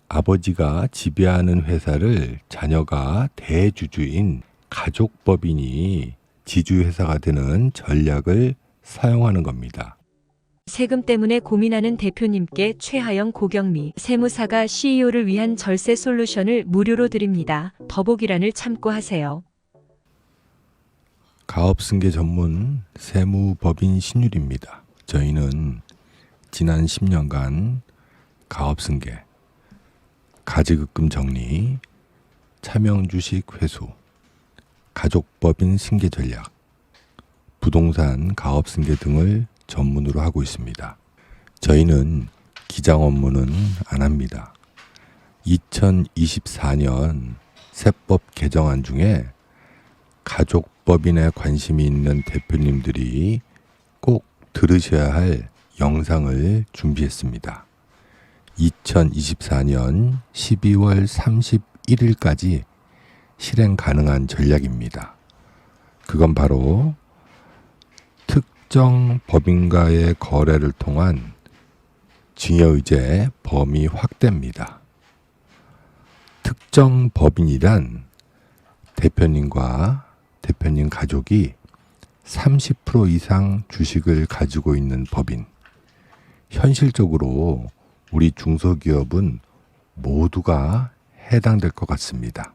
아버지가 지배하는 회사를 자녀가 대주주인 가족법인이 지주회사가 되는 전략을 사용하는 겁니다. 세금 때문에 고민하는 대표님께 최하영 고경미 세무사가 CEO를 위한 절세 솔루션을 무료로 드립니다. 더보기란을 참고하세요. 가업승계 전문 세무법인 신율입니다. 저희는 지난 10년간 가업승계, 가지급금 정리, 차명주식 회수, 가족법인 승계 전략, 부동산 가업승계 등을 전문으로 하고 있습니다. 저희는 기장 업무는 안 합니다. 2024년 세법 개정안 중에 가족법인에 관심이 있는 대표님들이 꼭 들으셔야 할 영상을 준비했습니다. 2024년 12월 31일까지 실행 가능한 전략입니다. 그건 바로 특정 법인과의 거래를 통한 증여의제 범위 확대입니다. 특정 법인이란 대표님과 대표님 가족이 30% 이상 주식을 가지고 있는 법인. 현실적으로 우리 중소기업은 모두가 해당될 것 같습니다.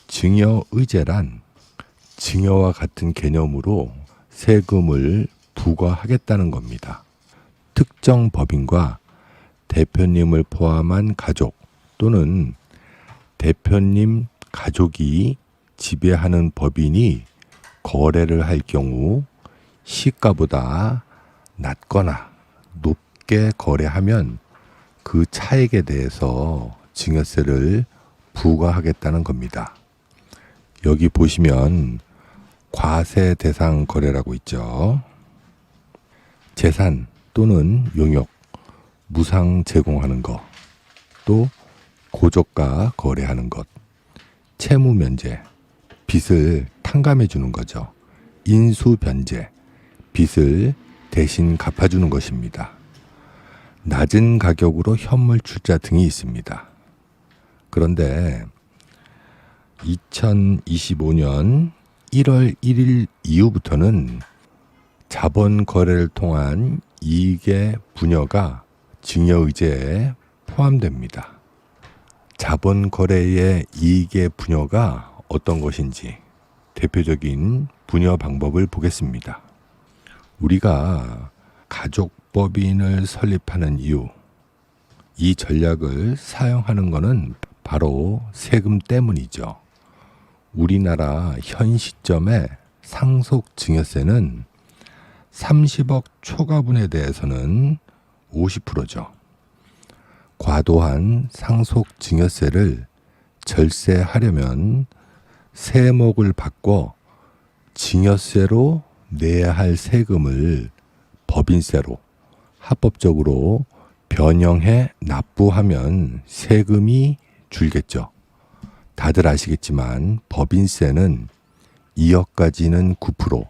증여의제란 증여와 같은 개념으로 세금을 부과하겠다는 겁니다. 특정 법인과 대표님을 포함한 가족 또는 대표님 가족이 지배하는 법인이 거래를 할 경우 시가보다 낮거나 높게 거래하면 그 차액에 대해서 증여세를 부과하겠다는 겁니다. 여기 보시면 과세 대상 거래라고 있죠. 재산 또는 용역, 무상 제공하는 것, 또 고저가 거래하는 것, 채무 면제, 빚을 탕감해 주는 거죠. 인수 변제, 빚을 대신 갚아주는 것입니다. 낮은 가격으로 현물 출자 등이 있습니다. 그런데 2025년 1월 1일 이후부터는 자본 거래를 통한 이익의 분여가 증여의제에 포함됩니다. 자본 거래의 이익의 분여가 어떤 것인지 대표적인 분여 방법을 보겠습니다. 우리가 가족법인을 설립하는 이유, 이 전략을 사용하는 것은 바로 세금 때문이죠. 우리나라 현 시점의 상속 증여세는 30억 초과분에 대해서는 50%죠. 과도한 상속 증여세를 절세하려면 세목을 바꿔 증여세로 내야 할 세금을 법인세로 합법적으로 변형해 납부하면 세금이 줄겠죠. 다들 아시겠지만 법인세는 2억까지는 9%,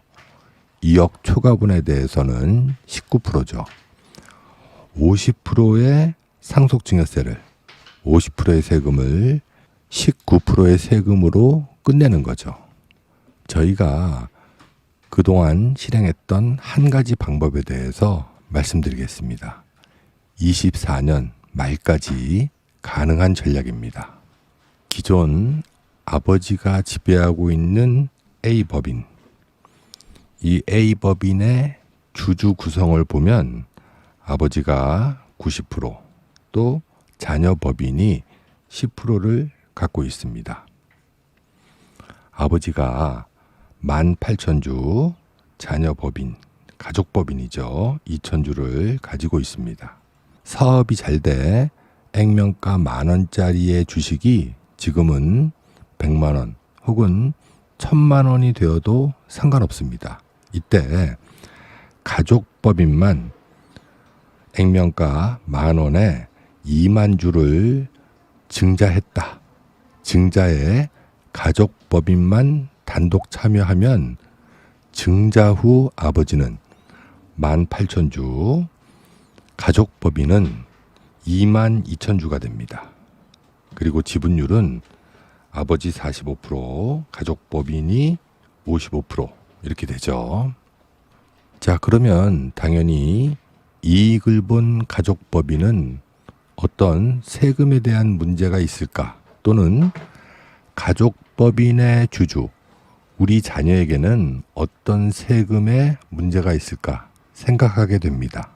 2억 초과분에 대해서는 19%죠. 50%의 상속증여세를 50%의 세금을 19%의 세금으로 끝내는 거죠. 저희가 그동안 실행했던 한 가지 방법에 대해서 말씀드리겠습니다. 24년 말까지 가능한 전략입니다. 기존 아버지가 지배하고 있는 A법인, 이 A법인의 주주 구성을 보면 아버지가 90%, 또 자녀 법인이 10%를 갖고 있습니다. 아버지가 18,000주, 자녀 법인, 가족 법인이죠. 2,000주를 가지고 있습니다. 사업이 잘 돼 액면가 10,000원짜리의 주식이 지금은 100만 원 혹은 1,000만 원이 되어도 상관없습니다. 이때 가족법인만 액면가 10,000원에 2만 주를 증자했다. 증자에 가족법인만 단독 참여하면 증자 후 아버지는 18,000주, 가족법인은 22,000주가 됩니다. 그리고 지분율은 아버지 45%, 가족법인이 55% 이렇게 되죠. 자, 그러면 당연히 이익을 본 가족법인은 어떤 세금에 대한 문제가 있을까? 또는 가족법인의 주주, 우리 자녀에게는 어떤 세금에 문제가 있을까 생각하게 됩니다.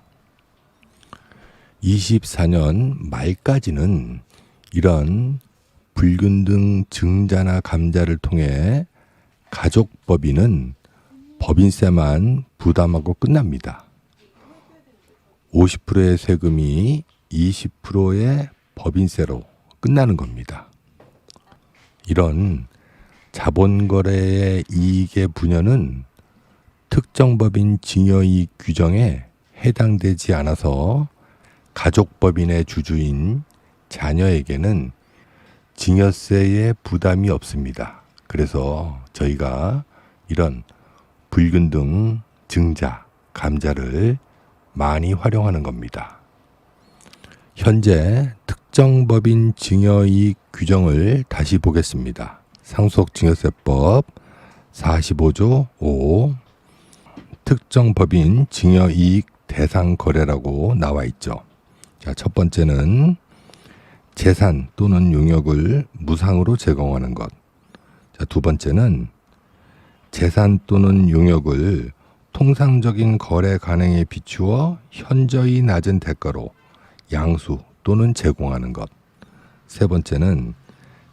24년 말까지는 이런 불균등 증자나 감자를 통해 가족법인은 법인세만 부담하고 끝납니다. 50%의 세금이 20%의 법인세로 끝나는 겁니다. 이런 자본거래의 이익의 분여는 특정법인 증여이익 규정에 해당되지 않아서 가족법인의 주주인 자녀에게는 증여세의 부담이 없습니다. 그래서 저희가 이런 불균등 증자, 감자를 많이 활용하는 겁니다. 현재 특정법인 증여이익 규정을 다시 보겠습니다. 상속증여세법 45조 5 특정법인 증여이익 대상 거래라고 나와 있죠. 자, 첫 번째는 재산 또는 용역을 무상으로 제공하는 것. 자, 두 번째는 재산 또는 용역을 통상적인 거래 간행에 비추어 현저히 낮은 대가로 양수 또는 제공하는 것. 세 번째는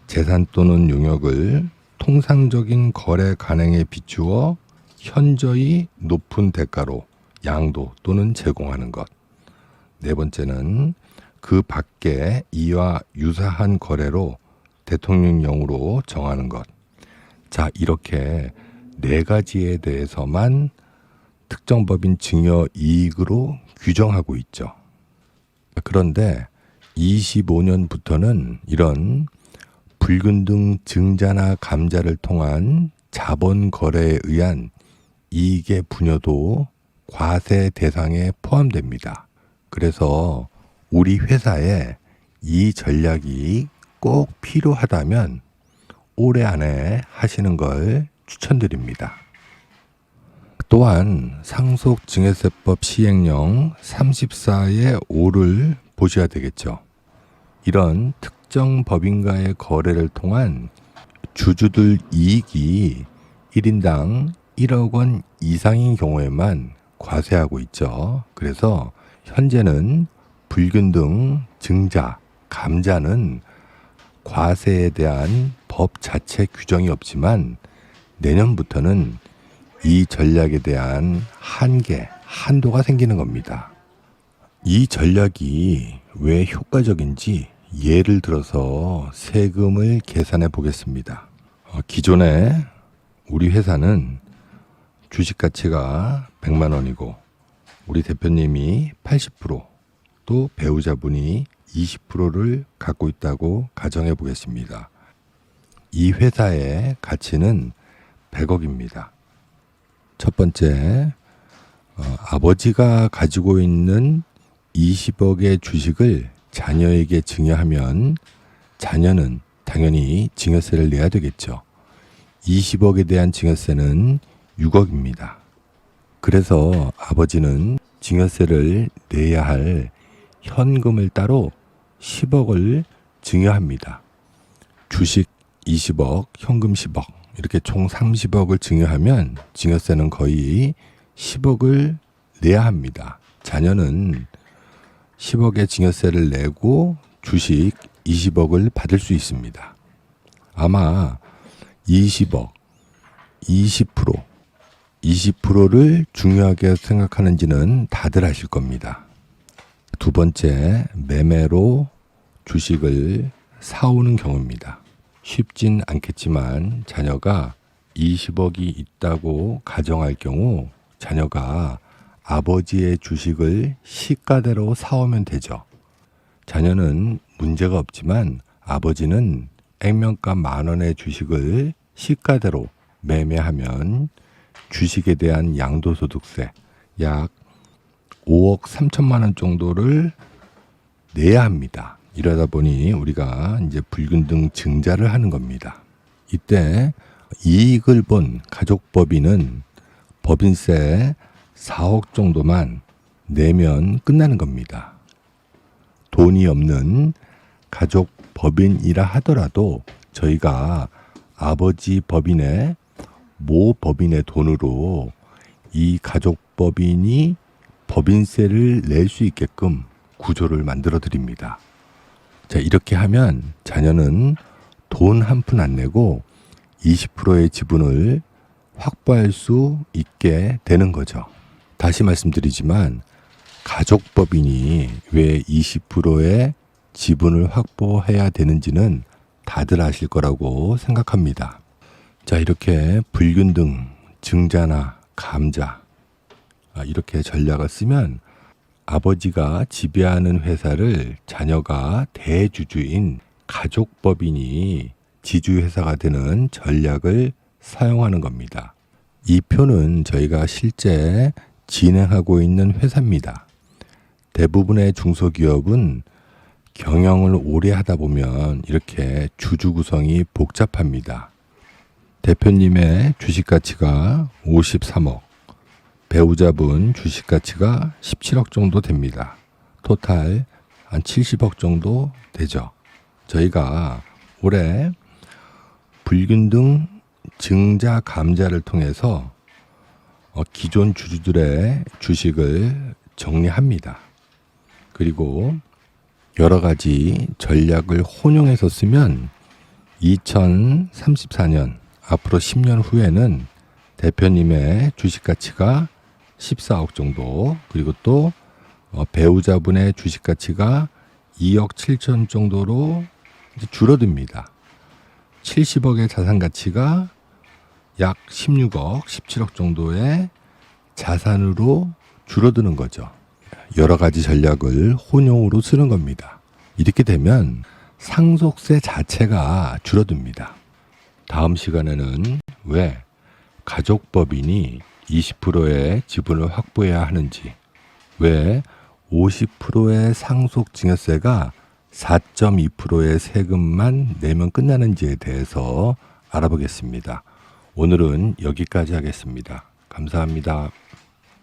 재산 또는 용역을 통상적인 거래 간행에 비추어 현저히 높은 대가로 양도 또는 제공하는 것. 네 번째는 그 밖에 이와 유사한 거래로 대통령령으로 정하는 것. 자, 이렇게 네 가지에 대해서만 특정법인 증여 이익으로 규정하고 있죠. 그런데 25년부터는 이런 불균등 증자나 감자를 통한 자본 거래에 의한 이익의 분여도 과세 대상에 포함됩니다. 그래서 우리 회사에 이 전략이 꼭 필요하다면 올해 안에 하시는 걸 추천드립니다. 또한 상속증여세법 시행령 34의 5를 보셔야 되겠죠. 이런 특정 법인과의 거래를 통한 주주들 이익이 1인당 1억 원 이상인 경우에만 과세하고 있죠. 그래서 현재는 불균등 증자, 감자는 과세에 대한 법 자체 규정이 없지만 내년부터는 이 전략에 대한 한계, 한도가 생기는 겁니다. 이 전략이 왜 효과적인지 예를 들어서 세금을 계산해 보겠습니다. 기존에 우리 회사는 주식 가치가 100만 원이고 우리 대표님이 80%, 또 배우자분이 20%를 갖고 있다고 가정해 보겠습니다. 이 회사의 가치는 100억입니다. 첫 번째, 아버지가 가지고 있는 20억의 주식을 자녀에게 증여하면 자녀는 당연히 증여세를 내야 되겠죠. 20억에 대한 증여세는 6억입니다. 그래서 아버지는 증여세를 내야 할 현금을 따로 10억을 증여합니다. 주식 20억, 현금 10억, 이렇게 총 30억을 증여하면 증여세는 거의 10억을 내야 합니다. 자녀는 10억의 증여세를 내고 주식 20억을 받을 수 있습니다. 아마 20억, 20%, 20%를 중요하게 생각하는지는 다들 아실 겁니다. 두 번째, 매매로 주식을 사오는 경우입니다. 쉽진 않겠지만 자녀가 20억이 있다고 가정할 경우 자녀가 아버지의 주식을 시가대로 사오면 되죠. 자녀는 문제가 없지만 아버지는 액면가 10,000원의 주식을 시가대로 매매하면 주식에 대한 양도소득세 약 5억 3천만 원 정도를 내야 합니다. 이러다 보니 우리가 이제 불균등 증자를 하는 겁니다. 이때 이익을 본 가족법인은 법인세 4억 정도만 내면 끝나는 겁니다. 돈이 없는 가족법인이라 하더라도 저희가 아버지 법인의 모 법인의 돈으로 이 가족법인이 법인세를 낼 수 있게끔 구조를 만들어 드립니다. 자, 이렇게 하면 자녀는 돈 한 푼 안 내고 20%의 지분을 확보할 수 있게 되는 거죠. 다시 말씀드리지만 가족법인이 왜 20%의 지분을 확보해야 되는지는 다들 아실 거라고 생각합니다. 자, 이렇게 불균등 증자나 감자 이렇게 전략을 쓰면 아버지가 지배하는 회사를 자녀가 대주주인 가족법인이 지주회사가 되는 전략을 사용하는 겁니다. 이 표는 저희가 실제 진행하고 있는 회사입니다. 대부분의 중소기업은 경영을 오래 하다 보면 이렇게 주주 구성이 복잡합니다. 대표님의 주식 가치가 53억, 배우자분 주식 가치가 17억 정도 됩니다. 토탈 한 70억 정도 되죠. 저희가 올해 불균등 증자 감자를 통해서 기존 주주들의 주식을 정리합니다. 그리고 여러 가지 전략을 혼용해서 쓰면 2034년 앞으로 10년 후에는 대표님의 주식 가치가 14억 정도, 그리고 또 배우자분의 주식 가치가 2억 7천 정도로 이제 줄어듭니다. 70억의 자산 가치가 약 16억, 17억 정도의 자산으로 줄어드는 거죠. 여러 가지 전략을 혼용으로 쓰는 겁니다. 이렇게 되면 상속세 자체가 줄어듭니다. 다음 시간에는 왜 가족법인이 20%의 지분을 확보해야 하는지, 왜 50%의 상속증여세가 4.2%의 세금만 내면 끝나는지에 대해서 알아보겠습니다. 오늘은 여기까지 하겠습니다. 감사합니다.